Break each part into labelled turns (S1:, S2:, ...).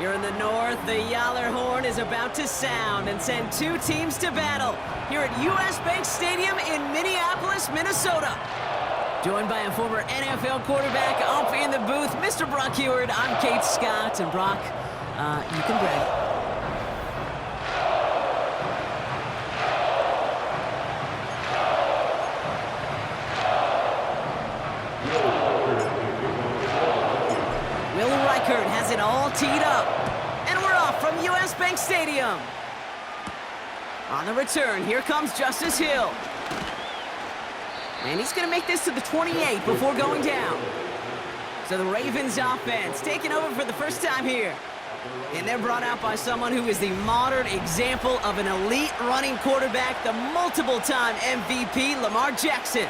S1: Here in the north, the Yaller horn is about to sound and send two teams to battle here at US Bank Stadium in Minneapolis, Minnesota. Joined by a former NFL quarterback up in the booth, Mr. Brock Heward. I'm Kate Scott, and Brock, you can brag. Has it all teed up. And we're off from US Bank Stadium. On the return, here comes Justice Hill. And he's going to make this to the 28 before going down. So the Ravens offense taking over for the first time here. And they're brought out by someone who is the modern example of an elite running quarterback, the multiple-time MVP, Lamar Jackson.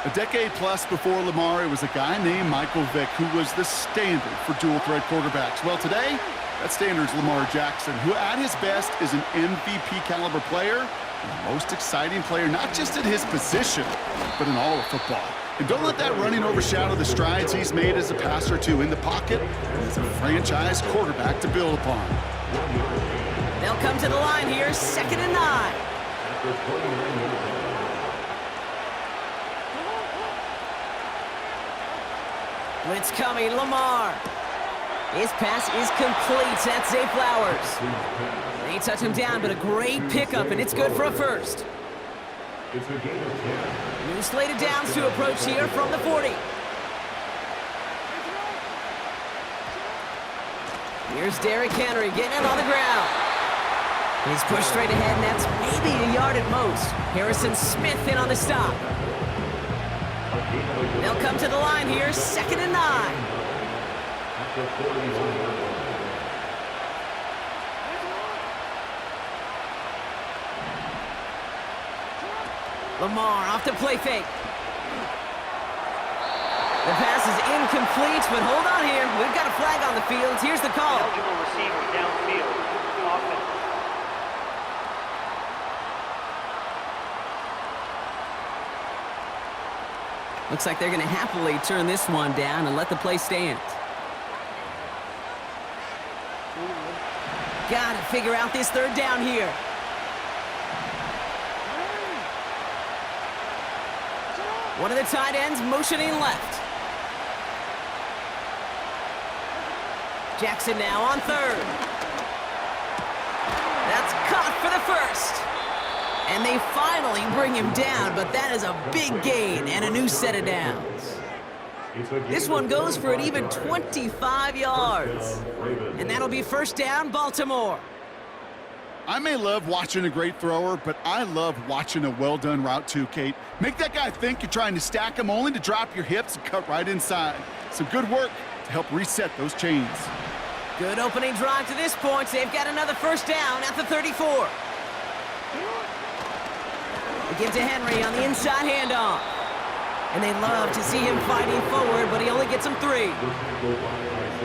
S2: A decade plus before Lamar, it was a guy named Michael Vick who was the standard for dual-threat quarterbacks. Well, today, that standard's Lamar Jackson, who at his best is an MVP-caliber player, and the most exciting player, not just in his position, but in all of football. And don't let that running overshadow the strides he's made as a passer, too, in the pocket, and as a franchise quarterback to build upon.
S1: They'll come to the line here, 2nd and 9. Blitz coming, Lamar. His pass is complete. That's Zay Flowers. They touch him down, but a great pickup, and it's good for a first. New slate of downs to approach here from the 40. Here's Derrick Henry getting it on the ground. He's pushed straight ahead, and that's maybe a yard at most. Harrison Smith in on the stop. They'll come to the line here, 2nd and 9. Lamar off the play fake. The pass is incomplete, but hold on here. We've got a flag on the field. Here's the call.
S3: Eligible receiver downfield. Offense.
S1: Looks like they're going to happily turn this one down and let the play stand. Got to figure out this 3rd down here. One of the tight ends motioning left. Jackson now on 3rd. That's caught for the first. And they finally bring him down, but that is a big gain and a new set of downs. This one goes for an even 25 yards. And that'll be 1st down, Baltimore.
S2: I may love watching a great thrower, but I love watching a well-done route too, Kate. Make that guy think you're trying to stack him only to drop your hips and cut right inside. Some good work to help reset those chains.
S1: Good opening drive to this point. They've got another 1st down at the 34. They give to Henry on the inside handoff. And they love to see him fighting forward, but he only gets him 3.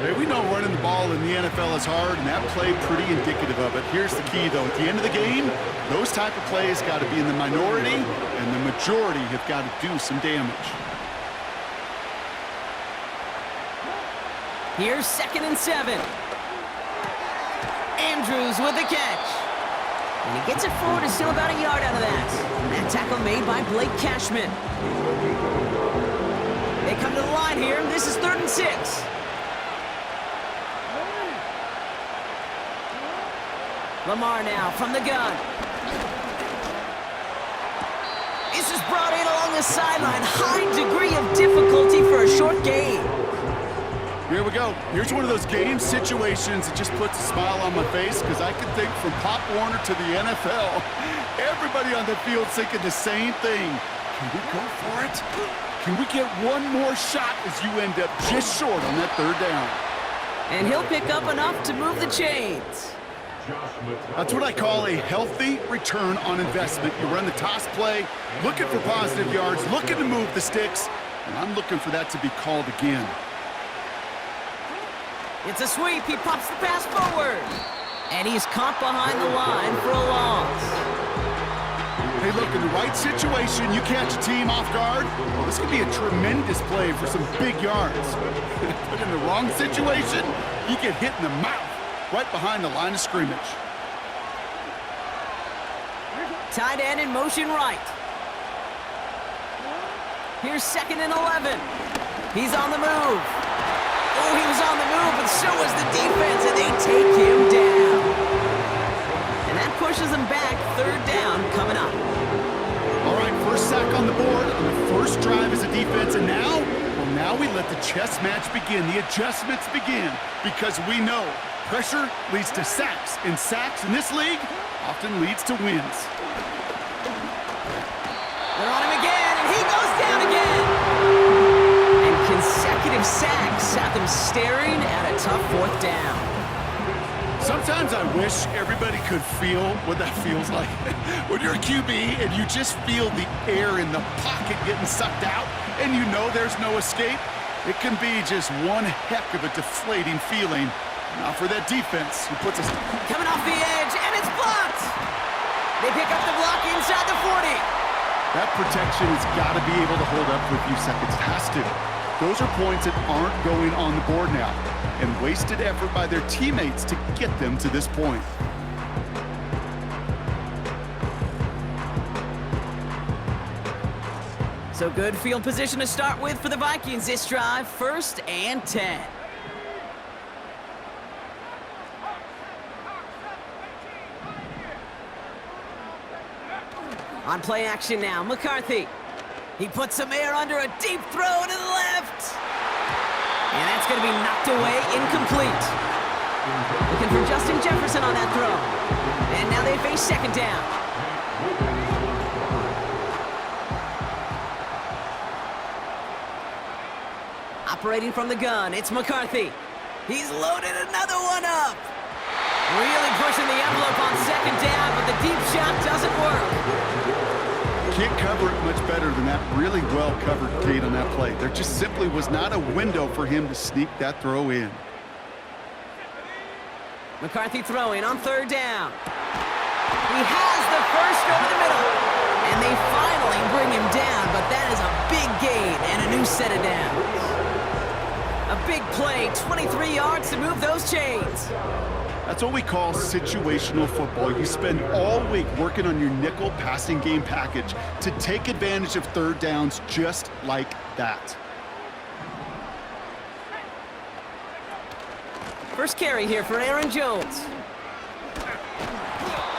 S2: Hey, we know running the ball in the NFL is hard, and that play pretty indicative of it. Here's the key, though. At the end of the game, those type of plays got to be in the minority, and the majority have got to do some damage.
S1: Here's 2nd and 7. Andrews with the catch. And he gets it forward and still about a yard out of that. That tackle made by Blake Cashman. They come to the line here. This is 3rd and 6. Lamar now from the gun. This is brought in along the sideline. High degree of difficulty for a short gain.
S2: Here we go. Here's one of those game situations that just puts a smile on my face, because I can think from Pop Warner to the NFL, everybody on the field's thinking the same thing. Can we go for it? Can we get one more shot as you end up just short on that 3rd down?
S1: And he'll pick up enough to move the chains.
S2: That's what I call a healthy return on investment. You run the toss play, looking for positive yards, looking to move the sticks, and I'm looking for that to be called again.
S1: It's a sweep. He pops the pass forward. And he's caught behind the line for a loss.
S2: Hey, look, in the right situation, you catch a team off guard, well, this could be a tremendous play for some big yards. But in the wrong situation, you get hit in the mouth. right behind the line of scrimmage.
S1: Tight end in motion right. Here's 2nd and 11. He's on the move. Oh, he was on the move, but so was the defense, and they take him down. And that pushes them back. 3rd down coming up.
S2: All right, first sack on the board on the first drive as a defense, and now, well, now we let the chess match begin. The adjustments begin, because we know pressure leads to sacks, and sacks in this league often leads to wins.
S1: They're on him again, and he goes down again. And consecutive sacks have them staring at a tough 4th down.
S2: Sometimes I wish everybody could feel what that feels like. When you're a QB and you just feel the air in the pocket getting sucked out and you know there's no escape, it can be just one heck of a deflating feeling. Not for that defense who puts us...
S1: Coming off the edge, and it's blocked. They pick up the block inside the 40.
S2: That protection has got to be able to hold up for a few seconds. It has to. Those are points that aren't going on the board now, and wasted effort by their teammates to get them to this point.
S1: So good field position to start with for the Vikings this drive. 1st and 10. On play action now, McCarthy. He puts some air under a deep throw to the left. And that's going to be knocked away, incomplete. Looking for Justin Jefferson on that throw. And now they face 2nd down. Operating from the gun, it's McCarthy. He's loaded another one up. Really pushing the envelope on 2nd down, but the deep shot doesn't work.
S2: Can't cover it much better than that. Really well covered, Kate, on that play. There just simply was not a window for him to sneak that throw in.
S1: McCarthy throwing on 3rd down. He has the first over the middle. And they finally bring him down, but that is a big gain and a new set of downs. A big play, 23 yards to move those chains.
S2: That's what we call situational football. You spend all week working on your nickel passing game package to take advantage of 3rd downs just like that.
S1: First carry here for Aaron Jones.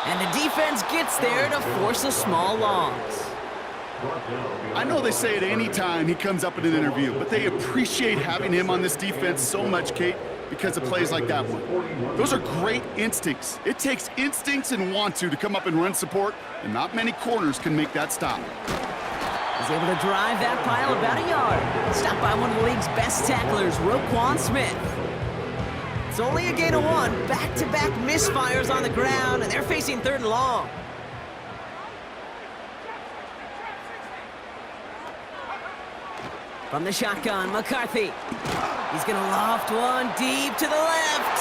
S1: And the defense gets there to force a small loss.
S2: I know they say it any time he comes up in an interview, but they appreciate having him on this defense so much, Kate, because of plays like that one. Those are great instincts. It takes instincts and want to come up and run support, and not many corners can make that stop.
S1: He's able to drive that pile about a yard. Stopped by one of the league's best tacklers, Roquan Smith. It's only a gain of 1. Back-to-back misfires on the ground, and they're facing 3rd and long. From the shotgun, McCarthy. He's going to loft one deep to the left.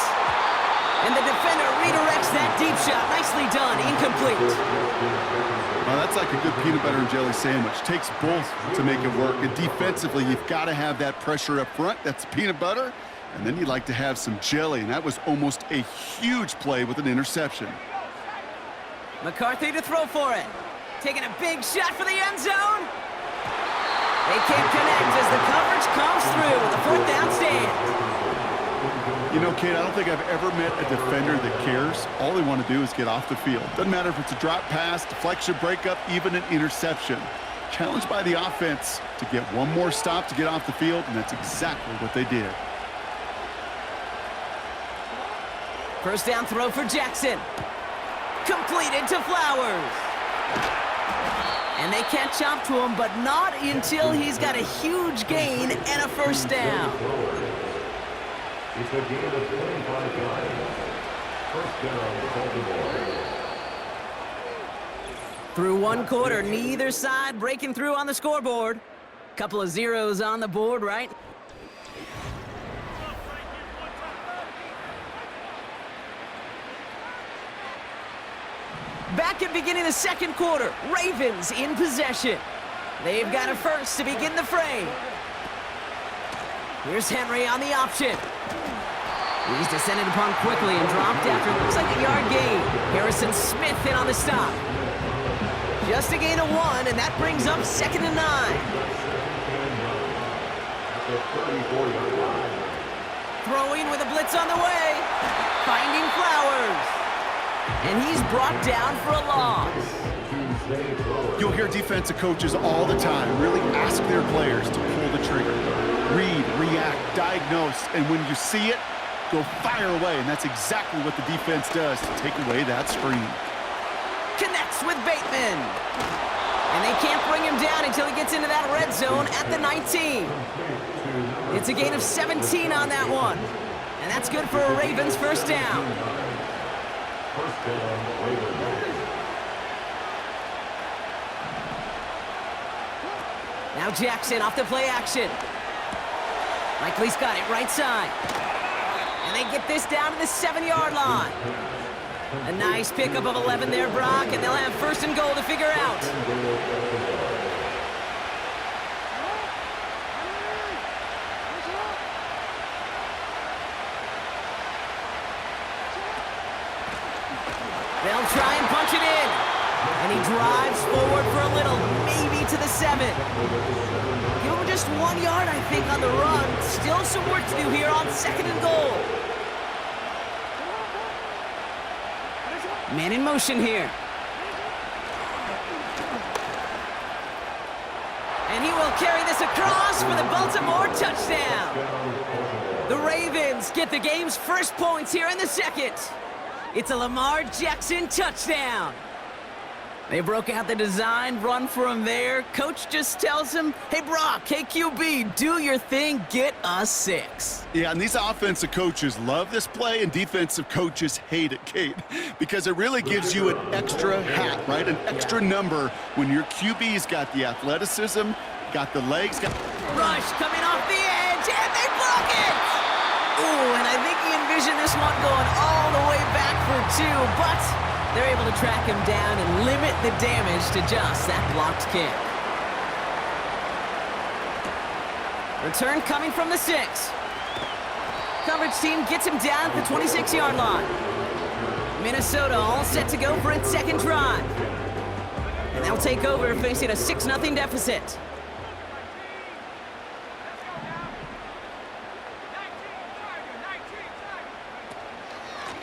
S1: And the defender redirects that deep shot. Nicely done. Incomplete.
S2: Well, that's like a good peanut butter and jelly sandwich. Takes both to make it work. And defensively, you've got to have that pressure up front. That's peanut butter. And then you'd like to have some jelly. And that was almost a huge play with an interception.
S1: McCarthy to throw for it. Taking a big shot for the end zone. They can't connect as the coverage comes through with a 4th down stand.
S2: You know, Kate, I don't think I've ever met a defender that cares. All they want to do is get off the field. Doesn't matter if it's a drop pass, deflection, breakup, even an interception. Challenged by the offense to get one more stop to get off the field, and that's exactly what they did.
S1: First down throw for Jackson. Completed to Flowers. And they catch up to him, but not until he's got a huge gain and a 1st down.
S4: It's a gain of 25 yards. 1st down, Baltimore.
S1: Through 1 quarter, neither side breaking through on the scoreboard. Couple of zeros on the board, right? Back at beginning of the 2nd quarter, Ravens in possession. They've got a first to begin the fray. Here's Henry on the option. He's descended upon quickly and dropped after it looks like a yard gain. Harrison Smith in on the stop. Just a gain of 1, and that brings up 2nd and 9. Throwing with a blitz on the way. Finding Flowers. And he's brought down for a loss.
S2: You'll hear defensive coaches all the time really ask their players to pull the trigger. Read, react, diagnose, and when you see it, go fire away. And that's exactly what the defense does to take away that screen.
S1: Connects with Bateman. And they can't bring him down until he gets into that red zone at the 19. It's a gain of 17 on that one. And that's good for a Ravens first down. Now Jackson off the play action. Likely's got it right side. And they get this down to the 7-yard line. A nice pickup of 11 there, Brock, and they'll have 1st and goal to figure out. They'll try and punch it in. And he drives forward for a little, maybe to the 7. Give him just 1 yard, I think, on the run. Still some work to do here on 2nd and goal. Man in motion here. And he will carry this across for the Baltimore touchdown. The Ravens get the game's first points here in the 2nd. It's a Lamar Jackson touchdown. They broke out the design, run for him there. Coach just tells him, hey, Brock, hey, QB, do your thing, get us 6.
S2: Yeah, and these offensive coaches love this play, and defensive coaches hate it, Kate, because it really gives you an extra hat, right? An extra number when your QB's got the athleticism, got the legs, got...
S1: Rush coming off the edge, and they block it! Ooh, and I think he envisioned this one going all the way back for 2, but they're able to track him down and limit the damage to just that blocked kick. Return coming from the 6. Coverage team gets him down at the 26-yard line. Minnesota all set to go for its 2nd drive. And they'll take over facing a 6-0 deficit.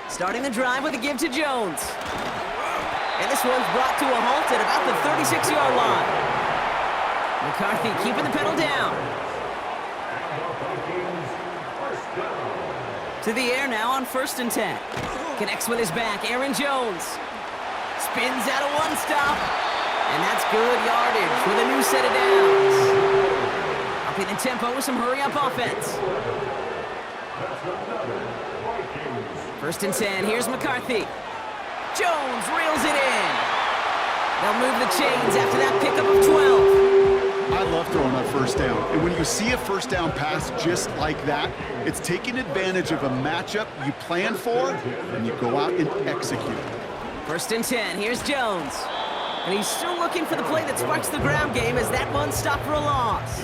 S1: Starting the drive with a give to Jones. And this one's brought to a halt at about the 36-yard line. McCarthy keeping the pedal down. To the air now on 1st and 10. Connects with his back, Aaron Jones. Spins out of 1 stop. And that's good yardage with a new set of downs. Upping the tempo with some hurry-up offense. 1st and 10, here's McCarthy. Jones reels it in. They'll move the chains after that pickup of 12.
S2: I love throwing on 1st down. And when you see a 1st down pass just like that, it's taking advantage of a matchup you plan for, and you go out and execute.
S1: 1st and 10, here's Jones. And he's still looking for the play that sparks the ground game as that one stopped for a loss.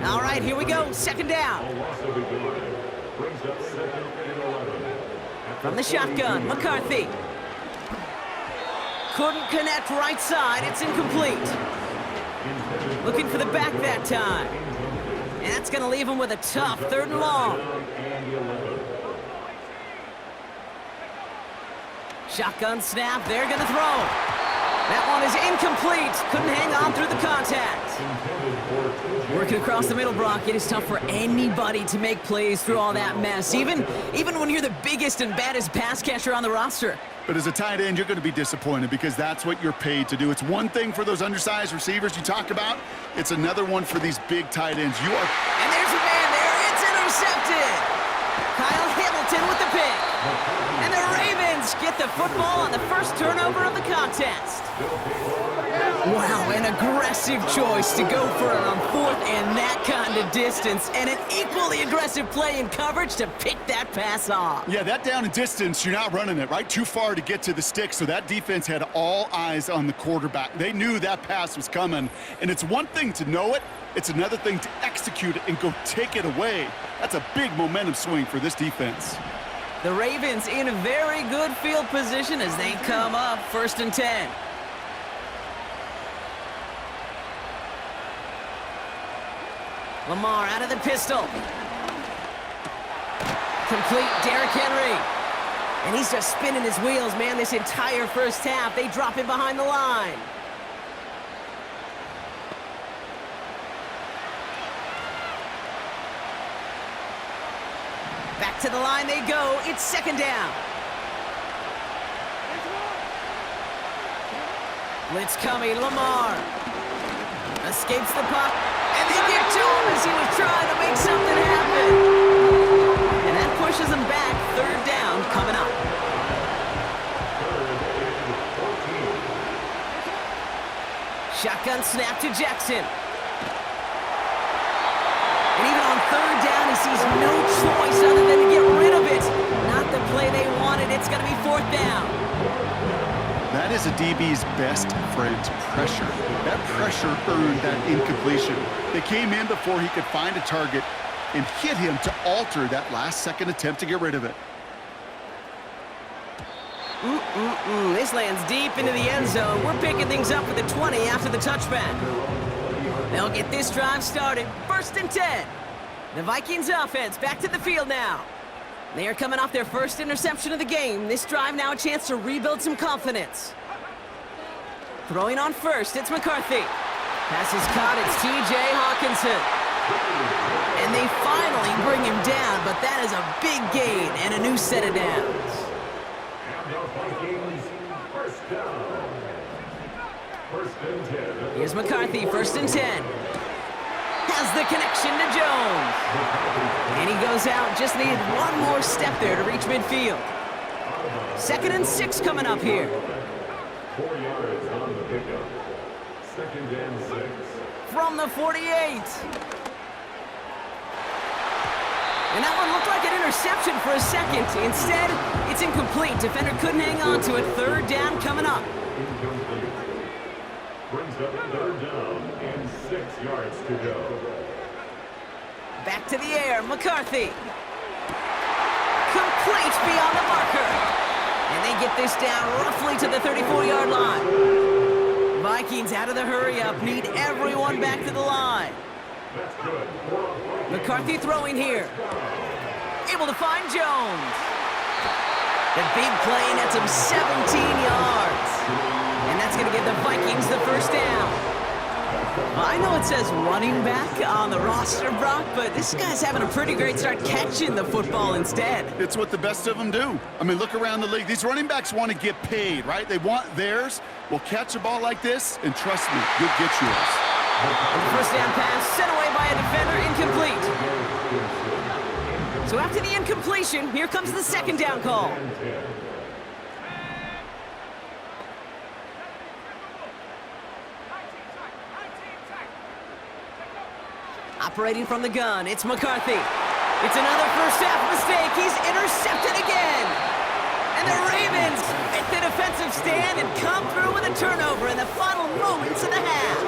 S1: All right, here we go, 2nd down. From the shotgun, McCarthy. Couldn't connect right side, it's incomplete. Looking for the back that time. And that's gonna leave him with a tough 3rd and long. Shotgun snap, they're gonna throw. That one is incomplete. Couldn't hang on through the contact. Working across the middle, Brock, it is tough for anybody to make plays through all that mess, even when you're the biggest and baddest pass catcher on the roster.
S2: But as a tight end, you're going to be disappointed because that's what you're paid to do. It's one thing for those undersized receivers you talk about. It's another one for these big tight ends. You are...
S1: And there's a man there. It's intercepted. Kyle Hamilton with the pick. And the Ravens get the football on the first turnover of the contest. Wow, an aggressive choice to go for it on 4th and that kind of distance, and an equally aggressive play in coverage to pick that pass off.
S2: Yeah, that down and distance, you're not running it, right? Too far to get to the stick, so that defense had all eyes on the quarterback. They knew that pass was coming, and it's one thing to know it, It's another thing to execute it and go take it away. That's a big momentum swing for this defense.
S1: The Ravens in a very good field position as they come up 1st and 10. Lamar out of the pistol. Complete Derrick Henry. And he's just spinning his wheels, man, this entire first half. They drop him behind the line. Back to the line they go. It's 2nd down. Blitz coming. Lamar escapes the puck. And they get to him as he was trying to make something happen. And that pushes him back. 3rd down coming up. Shotgun snap to Jackson. And even on 3rd down, he sees no choice other than to get rid of it. Not the play they wanted. It's going to be 4th down.
S2: That is a DB's best friend, pressure. That pressure earned that incompletion. They came in before he could find a target and hit him to alter that last-second attempt to get rid of it.
S1: This lands deep into the end zone. We're picking things up with the 20 after the touchback. They'll get this drive started. 1st and 10. The Vikings offense back to the field now. They are coming off their first interception of the game. This drive now a chance to rebuild some confidence. Throwing on first, it's McCarthy. Pass is caught, it's T.J. Hawkinson. And they finally bring him down, but that is a big gain and a new set of downs.
S4: And the Vikings, 1st down. 1st and 10.
S1: Here's McCarthy, 1st and 10. Has the connection to Jones. And he goes out, just needed one more step there to reach midfield. 2nd and 6 coming up here.
S4: 4 yards on the pickup. 2nd and 6.
S1: From the 48. And that one looked like an interception for a second. Instead, it's incomplete. Defender couldn't hang on to it. 3rd down coming up.
S4: Incomplete. Brings up 3rd down and 6 yards to go.
S1: Back to the air, McCarthy. Complete beyond the marker. And they get this down roughly to the 34-yard line. Vikings out of the hurry-up, need everyone back to the line.
S4: That's good.
S1: McCarthy throwing here. Able to find Jones. The big play nets him 17 yards. And that's going to give the Vikings the 1st down. I know it says running back on the roster, Brock, but this guy's having a pretty great start catching the football instead.
S2: It's what the best of them do. I mean, look around the league. These running backs want to get paid, right? They want theirs. Well, catch a ball like this, and trust me, you'll get yours.
S1: And the 1st down pass sent away by a defender, incomplete. So after the incompletion, here comes the 2nd down call. Operating from the gun, it's McCarthy. It's another first half mistake. He's intercepted again. And the Ravens hit the defensive stand and come through with a turnover in the final moments of the half.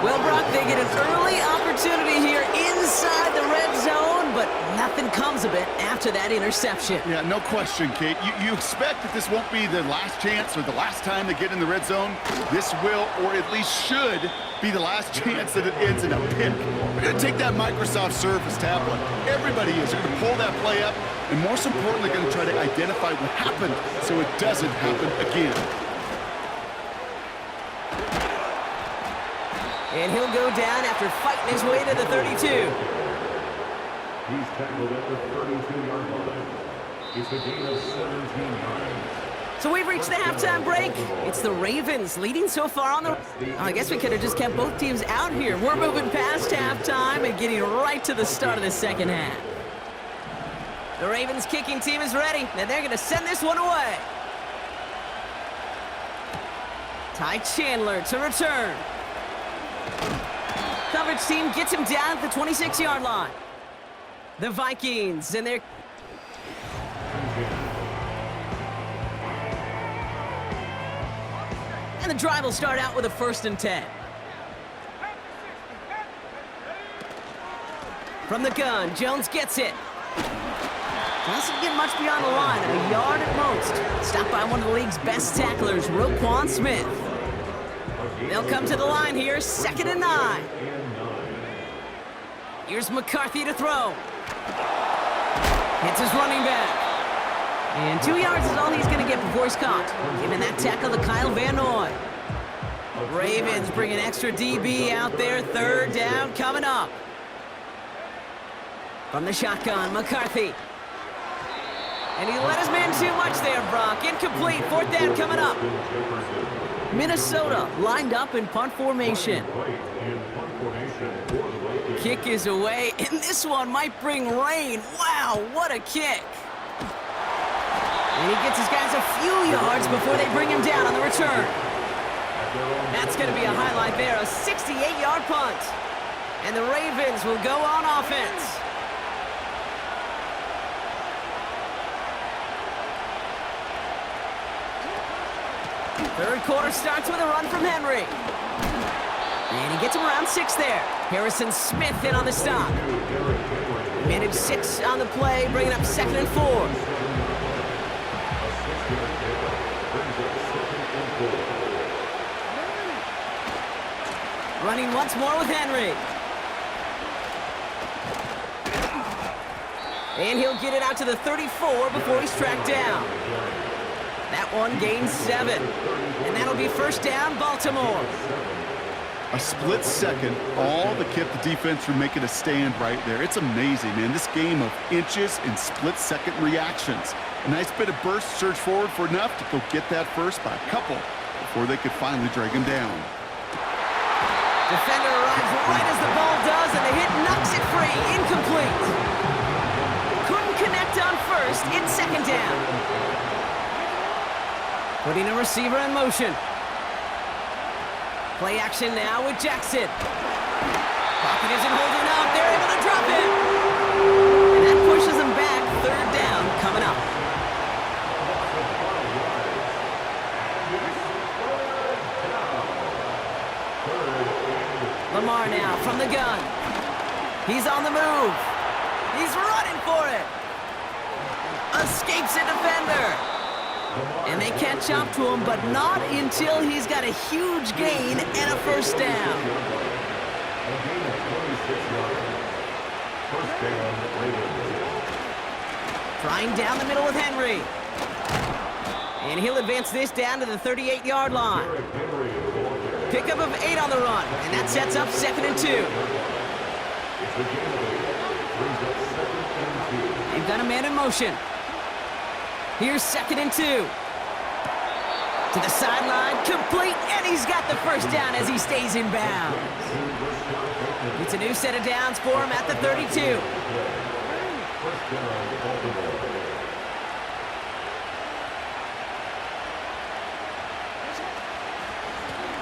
S1: Well, Brock, they get an early opportunity here inside the red zone, but nothing comes of it after that interception.
S2: Yeah, no question, Kate. You expect that this won't be the last chance or the last time they get in the red zone. This will, or at least should, be the last chance that it ends in a pick. We're going to take that Microsoft Surface tablet. Everybody is. They're going to pull that play up, and most importantly, going to try to identify what happened so it doesn't happen again.
S1: And he'll go down after fighting his way to the 32.
S4: He's tackled at the 32-yard line. It's a gain of 17 yards.
S1: So we've reached the halftime break. It's the Ravens leading so far on the... Oh, I guess we could have just kept both teams out here. We're moving past halftime and getting right to the start of the 2nd half. The Ravens kicking team is ready, and they're going to send this one away. Ty Chandler to return. Coverage team gets him down at the 26-yard line. The Vikings and their... And the drive will start out with a 1st and 10. From the gun, Jones gets it. Doesn't get much beyond the line, a yard at most. Stopped by one of the league's best tacklers, Roquan Smith. They'll come to the line here, 2nd and 9. Here's McCarthy to throw. Hits his running back. And 2 yards is all he's going to get before he's caught. Giving that tackle to Kyle Van Noy. Ravens bring an extra DB out there. 3rd down coming up. From the shotgun, McCarthy. And he let his man too much there, Brock. Incomplete. 4th down coming up. Minnesota lined up in punt formation. Kick is away, and this one might bring rain. Wow, what a kick. And he gets his guys a few yards before they bring him down on the return. That's going to be a highlight there, a 68-yard punt. And the Ravens will go on offense. Third quarter starts with a run from Henry. And he gets him around 6 there. Harrison Smith in on the stop. Managed 6 on the play, bringing up 2nd and 4. Running once more with Henry. And he'll get it out to the 34 before he's tracked down. That one gains 7. And that'll be 1st down, Baltimore.
S2: A split second, all that kept the defense from making a stand right there. It's amazing, man. This game of inches and split-second reactions. A nice bit of burst, surge forward for enough to go get that first by a couple before they could finally drag him down.
S1: Defender arrives right as the ball does, and the hit knocks it free. Incomplete. Couldn't connect on 1st. It's 2nd down. Putting a receiver in motion. Play action now with Jackson. Pocket isn't holding up. They're able to drop him. And that pushes him back. 3rd down coming up. Lamar now from the gun. He's on the move. He's running for it. Escapes a defender. And they catch up to him, but not until he's got a huge gain and a 1st down. Trying down the middle with Henry. And he'll advance this down to the 38-yard line. Pickup of 8 on the run, and that sets up 2nd and 2. They've got a man in motion. Here's 2nd and 2. To the sideline, complete, and he's got the 1st down as he stays in bounds. It's a new set of downs for him at the 32.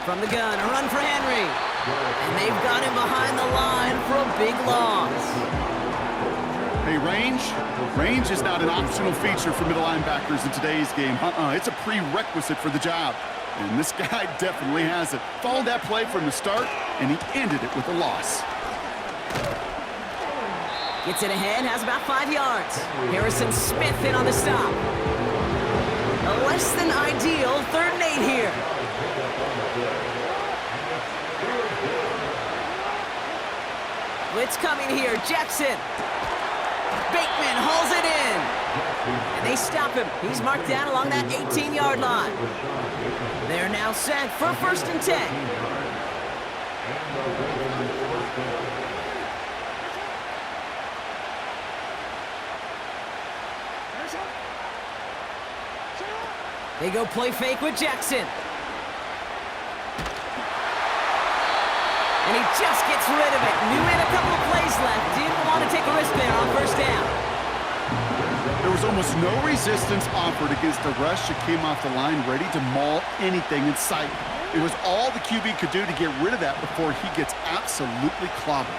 S1: From the gun, a run for Henry. And they've got him behind the line for a big loss.
S2: Hey, range is not an optional feature for middle linebackers in today's game. It's a prerequisite for the job. And this guy definitely has it. Followed that play from the start, and he ended it with a loss.
S1: Gets it ahead, has about 5 yards. Harrison Smith in on the stop. A less than ideal 3rd and 8 here. Blitz coming here, Jackson. Bateman hauls it in. And they stop him. He's marked down along that 18-yard line. They're now set for 1st and 10. They go play fake with Jackson. And he just gets rid of it. Knew he had a couple of plays left. Didn't want to take a risk there on 1st down.
S2: There was almost no resistance offered against a rush that came off the line ready to maul anything in sight. It was all the QB could do to get rid of that before he gets absolutely clobbered.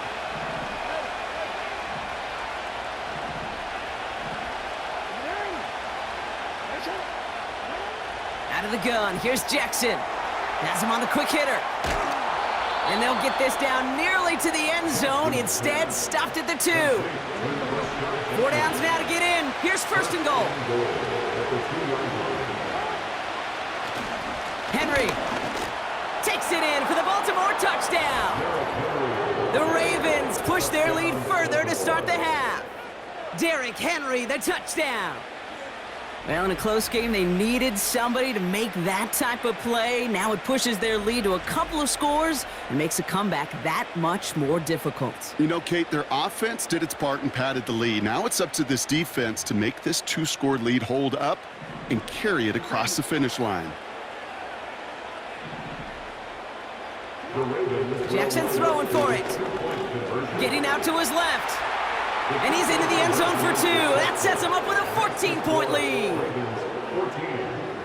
S2: Out of the gun, here's Jackson. Has him on the quick hitter.
S1: And they'll get this down nearly to the end zone. Instead, stopped at the 2. 4 downs now to get in. Here's first and goal. Henry takes it in for the Baltimore touchdown. The Ravens push their lead further to start the half. Derrick Henry, the touchdown. Well, in a close game, they needed somebody to make that type of play. Now it pushes their lead to a couple of scores and makes a comeback that much more difficult.
S2: You know, Kate, their offense did its part and padded the lead. Now it's up to this defense to make this 2-score lead hold up and carry it across the finish line.
S1: Jackson throwing for it. Getting out to his left. And he's into the end zone for 2. That sets him up with a 14-point lead.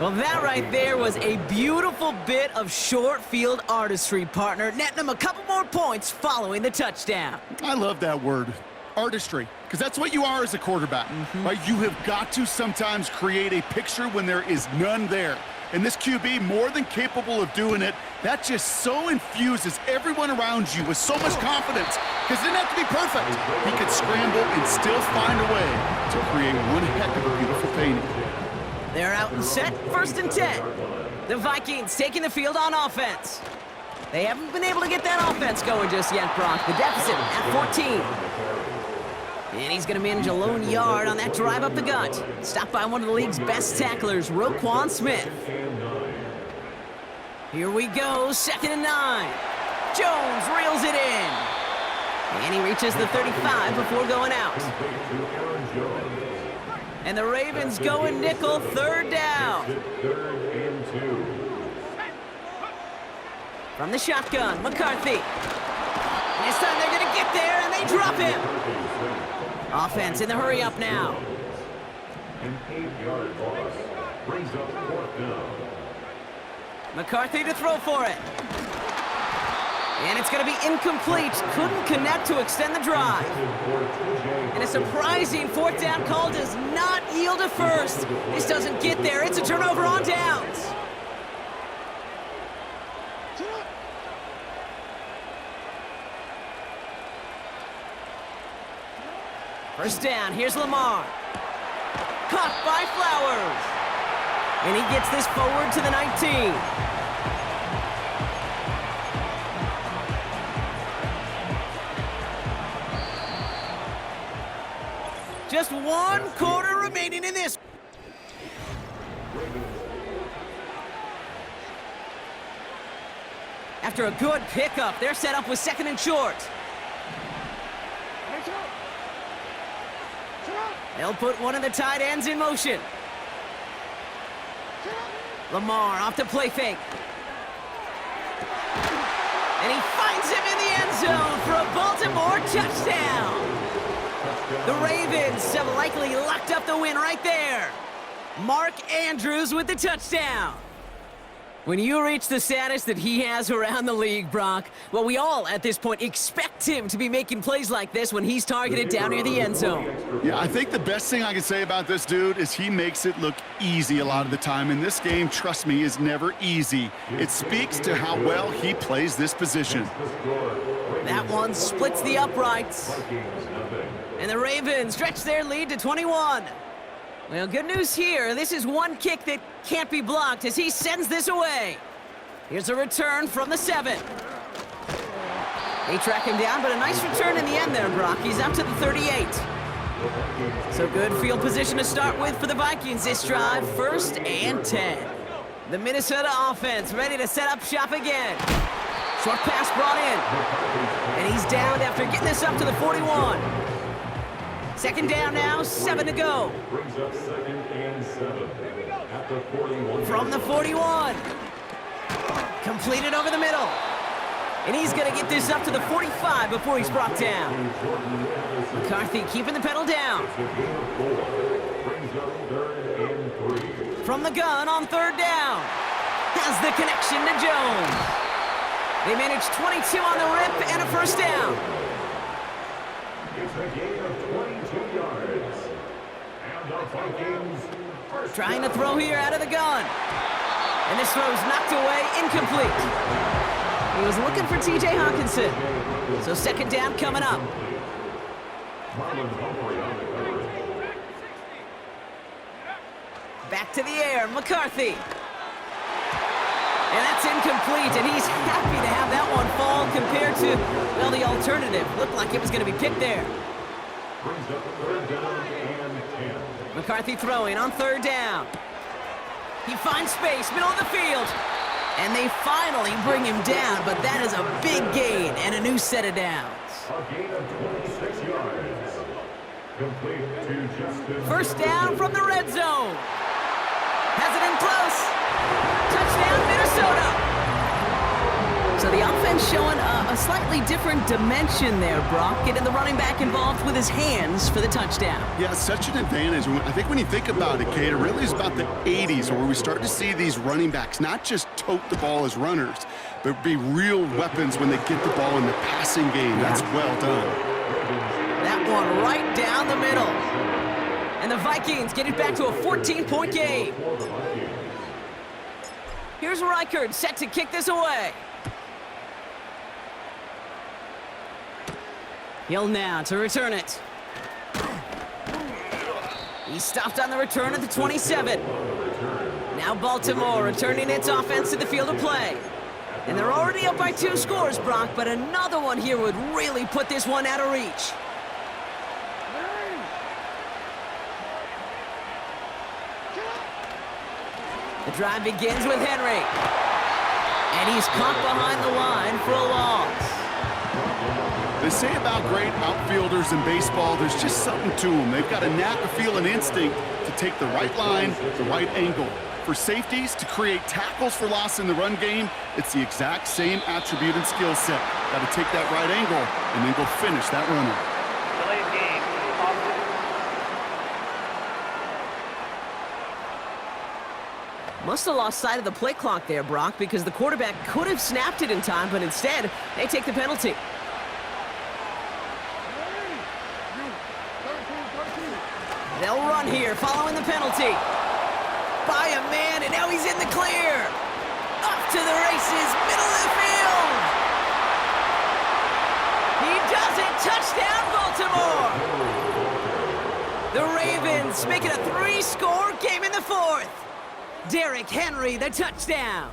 S1: Well, that right there was a beautiful bit of short field artistry, partner, netting him a couple more points following the touchdown.
S2: I love that word, artistry, because that's what you are as a quarterback. Right? You have got to sometimes create a picture when there is none there. And this QB, more than capable of doing it, that just so infuses everyone around you with so much confidence, because it didn't have to be perfect. He could scramble and still find a way to create one heck of a beautiful painting.
S1: They're out and set, first and 10. The Vikings taking the field on offense. They haven't been able to get that offense going just yet, Brock. The deficit at 14. And he's going to manage a lone yard on that drive up the gut. Stopped by one of the league's best tacklers, Roquan Smith. Here we go, 2nd and 9. Jones reels it in. And he reaches the 35 before going out. And the Ravens going nickel, 3rd down. From the shotgun, McCarthy. And this time they're going to get there, and they drop him. Offense in the hurry up now.
S4: An 8-yard loss brings up 4th down.
S1: McCarthy to throw for it. And it's going to be incomplete. Couldn't connect to extend the drive. And a surprising 4th down call does not yield a first. This doesn't get there. It's a turnover on downs. First down, here's Lamar. Caught by Flowers. And he gets this forward to the 19. Just 1 quarter remaining in this. After a good pickup, they're set up with 2nd and short. They'll put one of the tight ends in motion. Lamar off the play fake. And he finds him in the end zone for a Baltimore touchdown. The Ravens have likely locked up the win right there. Mark Andrews with the touchdown. When you reach the status that he has around the league, Brock, well, we all at this point expect him to be making plays like this when he's targeted down near the end zone.
S2: Yeah, I think the best thing I can say about this dude is he makes it look easy a lot of the time. And this game, trust me, is never easy. It speaks to how well he plays this position.
S1: That one splits the uprights. And the Ravens stretch their lead to 21. Well, good news here. This is one kick that can't be blocked as he sends this away. Here's a return from the 7. They track him down, but a nice return in the end there, Brock. He's up to the 38. So good field position to start with for the Vikings this drive. 1st and 10. The Minnesota offense ready to set up shop again. Short pass brought in. And he's downed after getting this up to the 41. 2nd down now, 7 to go.
S4: Brings up 2nd and 7 at the 41.
S1: From the 41. Completed over the middle. And he's going to get this up to the 45 before he's brought down. McCarthy keeping the pedal down.
S4: Brings up 3rd and 3.
S1: From the gun on 3rd down. Has the connection to Jones. They manage 22 on the rip and a 1st down.
S4: It's a gain of 22 yards. And the Vikings first
S1: Trying to throw here out of the gun. And this throw is knocked away, incomplete. He was looking for T.J. Hawkinson. So second down coming up. Back to the air, McCarthy. And that's incomplete, and he's happy to have that one fall compared to, well, the alternative. Looked like it was going to be picked there. McCarthy throwing on third down. He finds space, middle of the field. And they finally bring him down, but that is a big gain and a new set of downs.
S4: A gain of 26 yards. Complete to Justin.
S1: First down from the red zone. Has it in close. Touchdown, Minnesota. So the offense showing a slightly different dimension there, Brock. Getting the running back involved with his hands for the touchdown.
S2: Yeah, such an advantage. I think when you think about it, Kate, it really is about the 80s where we start to see these running backs not just tote the ball as runners, but be real weapons when they get the ball in the passing game. That's well done.
S1: That one right down the middle. And the Vikings get it back to a 14-point game. Here's Reichard set to kick this away. Hill now to return it. He stopped on the return at the 27. Now Baltimore returning its offense to the field of play. And they're already up by 2 scores, Brock, but another one here would really put this one out of reach. The drive begins with Henry. And he's caught behind the line for a loss.
S2: They say about great outfielders in baseball, there's just something to them. They've got a knack, a feel, an instinct to take the right line, the right angle. For safeties, to create tackles for loss in the run game, it's the exact same attribute and skill set. Got to take that right angle and then go finish that runner.
S3: Delayed game.
S1: Must have lost sight of the play clock there, Brock, because the quarterback could have snapped it in time, but instead, they take the penalty. They'll run here, following the penalty. By a man, and now he's in the clear. Up to the races, middle of the field. He does it, touchdown, Baltimore. The Ravens make it a 3-score game in the 4th. Derrick Henry, the touchdown.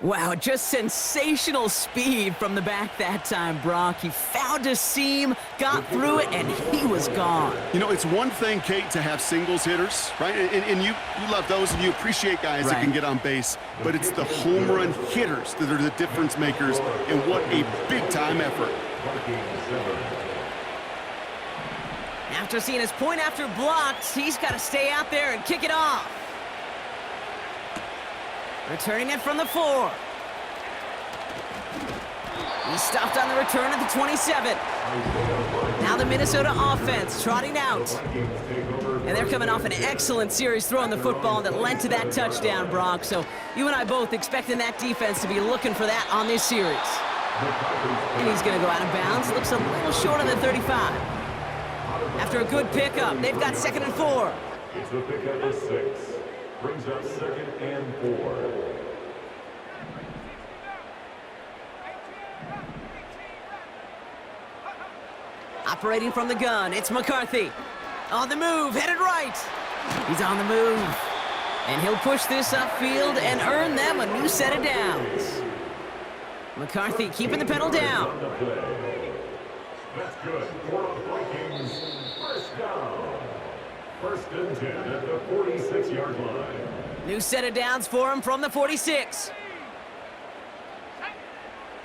S1: Wow, just sensational speed from the back that time, Brock. He found a seam, got through it, and he was gone.
S2: You know, it's one thing, Kate, to have singles hitters, right? And you love those, and you appreciate guys that can get on base. But it's the home run hitters that are the difference makers, and what a big-time effort.
S1: After seeing his point after blocked, he's got to stay out there and kick it off. Returning it from the 4. He stopped on the return at the 27. Now the Minnesota offense trotting out. And they're coming off an excellent series throwing the football that led to that touchdown, Brock. So you and I both expecting that defense to be looking for that on this series. And he's going to go out of bounds. Looks a little short of the 35. After a good pickup, they've got 2nd and 4.
S4: It's a pickup of 6. Brings up 2nd and 4.
S1: Operating from the gun, it's McCarthy. On the move, headed right. He's on the move. And he'll push this upfield and earn them a new set of downs. McCarthy keeping the pedal down.
S4: That's good for the Vikings. First down. 1st and 10 at the 46-yard line.
S1: New set of downs for him from the 46.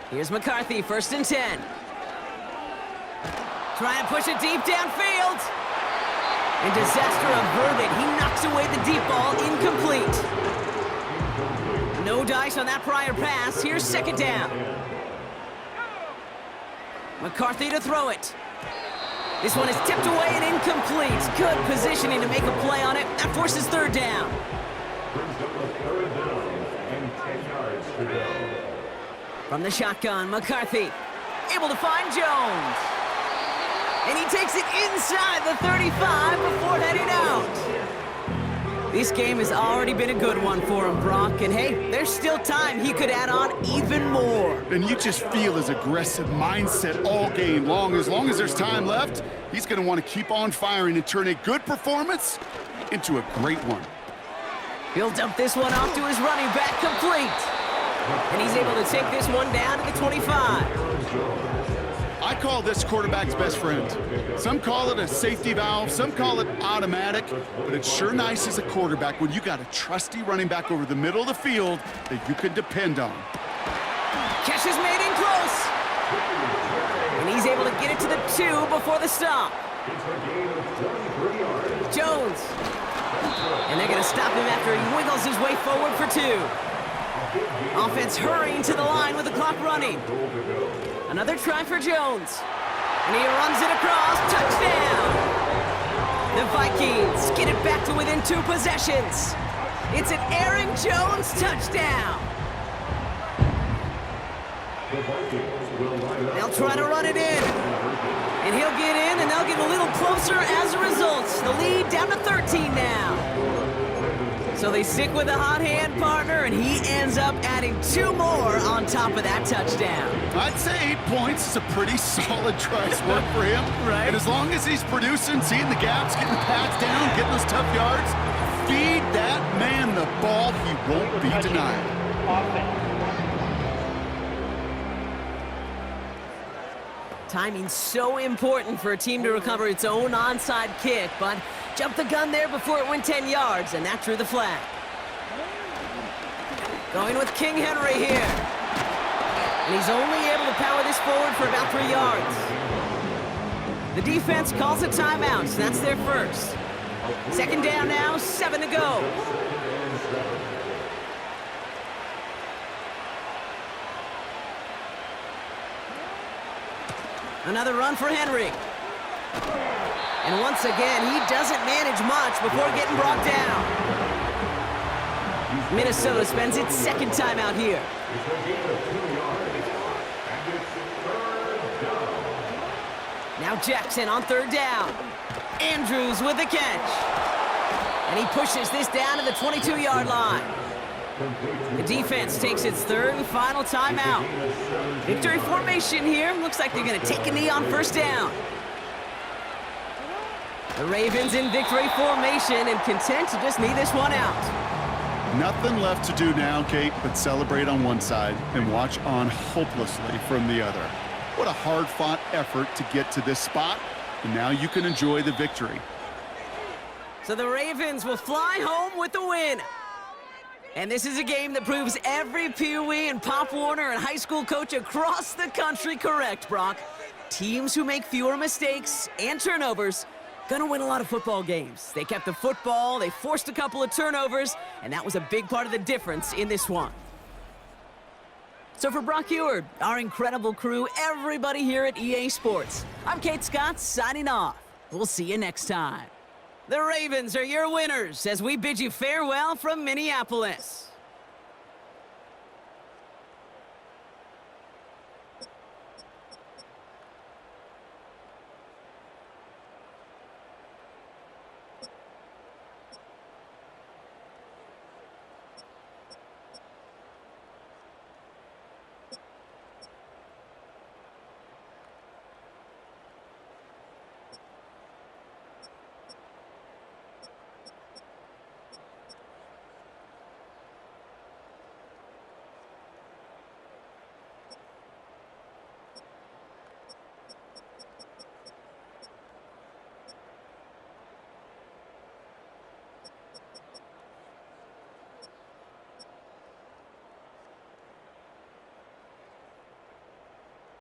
S1: Here's McCarthy, 1st and 10. Trying to push it deep downfield. And disaster averted. He knocks away the deep ball, incomplete. No dice on that prior pass. Here's 2nd down. McCarthy to throw it. This one is tipped away and incomplete. Good positioning to make a play on it. That forces 3rd down.
S4: Brings up a 3rd down and 10 yards to go.
S1: From the shotgun, McCarthy able to find Jones. And he takes it inside the 35 before heading out. This game has already been a good one for him, Brock. And hey, there's still time he could add on even more.
S2: And you just feel his aggressive mindset all game long. As there's time left, he's going to want to keep on firing and turn a good performance into a great one.
S1: He'll dump this one off to his running back, complete. And he's able to take this one down to the 25.
S2: I call this quarterback's best friend. Some call it a safety valve, some call it automatic, but it's sure nice as a quarterback when you got a trusty running back over the middle of the field that you can depend on.
S1: Catch is made in close. And he's able to get it to the 2 before the stop. Jones. And they're going to stop him after he wiggles his way forward for 2. Offense hurrying to the line with the clock running. Another try for Jones. And he runs it across. Touchdown! The Vikings get it back to within 2 possessions. It's an Aaron Jones touchdown. They'll try to run it in. And he'll get in, and they'll get a little closer as a result. The lead down to 13 now. So they stick with a hot hand partner, and he ends up adding 2 more on top of that touchdown.
S2: I'd say 8 points is a pretty solid try's work for him.
S1: Right.
S2: And as long as he's producing, seeing the gaps, getting the pads down, getting those tough yards, feed that man the ball. He won't be denied.
S3: Offense.
S1: Timing's so important for a team to recover its own onside kick, but jumped the gun there before it went 10 yards, and that drew the flag. Going with King Henry here. And he's only able to power this forward for about 3 yards. The defense calls a timeout, so that's their first. Second down now, 7 to go. Another run for Henry. And once again, he doesn't manage much before getting brought down. Minnesota spends its second time out here. Now Jackson on 3rd down. Andrews with the catch. And he pushes this down to the 22-yard line. The defense takes its 3rd and final timeout. Victory formation here. Looks like they're going to take a knee on 1st down. The Ravens in victory formation and content to just knee this one out.
S2: Nothing left to do now, Kate, but celebrate on one side and watch on hopelessly from the other. What a hard-fought effort to get to this spot, and now you can enjoy the victory.
S1: So the Ravens will fly home with the win. And this is a game that proves every Pee Wee and Pop Warner and high school coach across the country correct, Brock. Teams who make fewer mistakes and turnovers gonna win a lot of football games. They kept the football, they forced a couple of turnovers, and that was a big part of the difference in this one. So for Brock Eward, our incredible crew, everybody here at EA Sports, I'm Kate Scott signing off. We'll see you next time. The Ravens are your winners as we bid you farewell from Minneapolis.